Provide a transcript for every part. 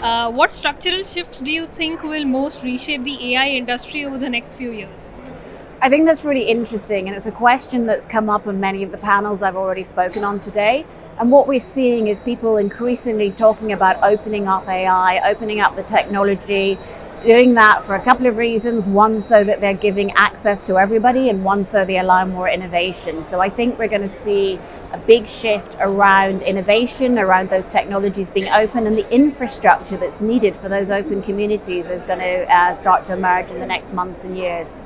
What structural shifts do you think will most reshape the AI industry over the next few years? I think that's really interesting, and it's a question that's come up in many of the panels I've already spoken on today. And what we're seeing is people increasingly talking about opening up AI, opening up the technology, doing that for a couple of reasons. One, so that they're giving access to everybody, and one, so they allow more innovation. So I think we're going to see a big shift around innovation, around those technologies being open, and the infrastructure that's needed for those open communities is going to start to emerge in the next months and years.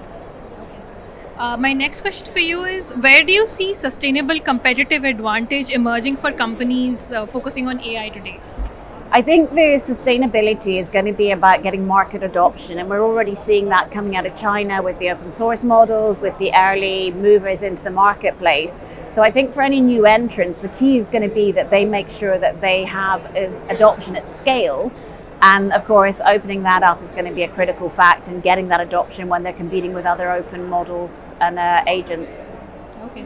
My next question for you is, where do you see sustainable competitive advantage emerging for companies focusing on AI today? I think the sustainability is going to be about getting market adoption, and we're already seeing that coming out of China with the open source models, with the early movers into the marketplace. So I think for any new entrants, the key is going to be that they make sure that they have adoption at scale. And of course, opening that up is going to be a critical fact in getting that adoption when they're competing with other open models and agents. Okay.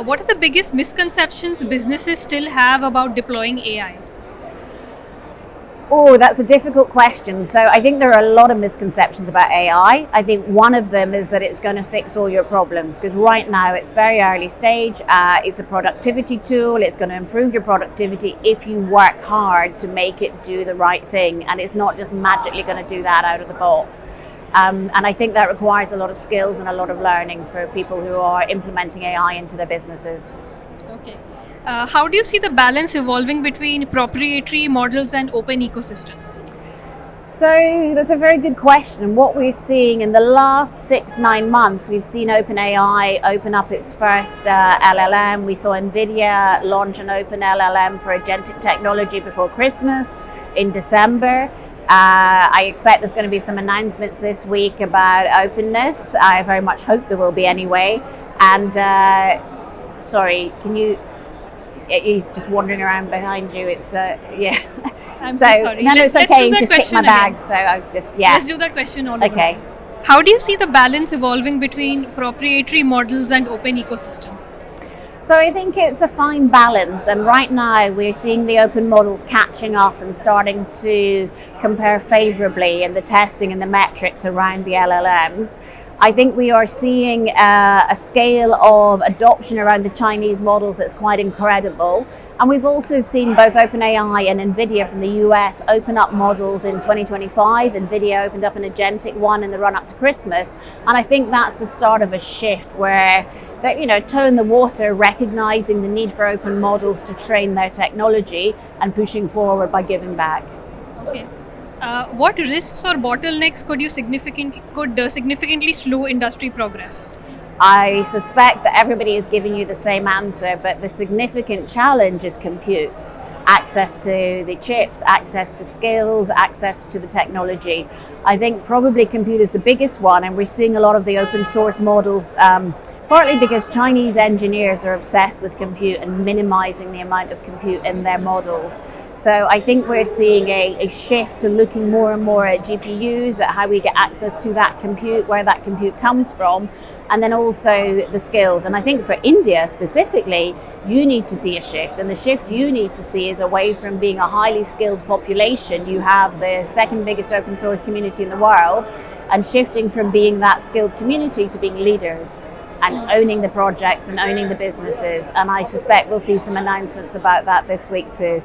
What are the biggest misconceptions businesses still have about deploying AI? Oh, that's a difficult question. So I think there are a lot of misconceptions about AI. I think one of them is that it's going to fix all your problems, because right now it's very early stage. It's a productivity tool. It's going to improve your productivity if you work hard to make it do the right thing. And it's not just magically going to do that out of the box. And I think that requires a lot of skills and a lot of learning for people who are implementing AI into their businesses. Okay. How do you see the balance evolving between proprietary models and open ecosystems? So that's a very good question. What we're seeing in the last 6-9 months, we've seen OpenAI open up its first LLM. We saw NVIDIA launch an open LLM for agentic technology before Christmas in December. I expect there's going to be some announcements this week about openness. I very much hope there will be anyway. And sorry, can you... He's just wandering around behind you. It's yeah. I'm so sorry. No, it's okay. Let's just picked my bag. So I was just Let's do that question all over. Okay. How do you see the balance evolving between proprietary models and open ecosystems? So I think it's a fine balance, and right now we're seeing the open models catching up and starting to compare favorably in the testing and the metrics around the LLMs. I think we are seeing a scale of adoption around the Chinese models that's quite incredible. And we've also seen both OpenAI and NVIDIA from the US open up models in 2025. NVIDIA opened up an agentic one in the run up to Christmas. And I think that's the start of a shift where they, toe in the water, recognizing the need for open models to train their technology and pushing forward by giving back. Okay. What risks or bottlenecks could significantly slow industry progress? I suspect that everybody is giving you the same answer, but the significant challenge is compute. Access to the chips, access to skills, access to the technology. I think probably compute is the biggest one, and we're seeing a lot of the open source models, partly because Chinese engineers are obsessed with compute and minimizing the amount of compute in their models. So I think we're seeing a shift to looking more and more at GPUs, at how we get access to that compute, where that compute comes from, and then also the skills. And I think for India specifically, you need to see a shift. And the shift you need to see is away from being a highly skilled population. You have the second biggest open source community in the world, and shifting from being that skilled community to being leaders and owning the projects and owning the businesses. And I suspect we'll see some announcements about that this week too.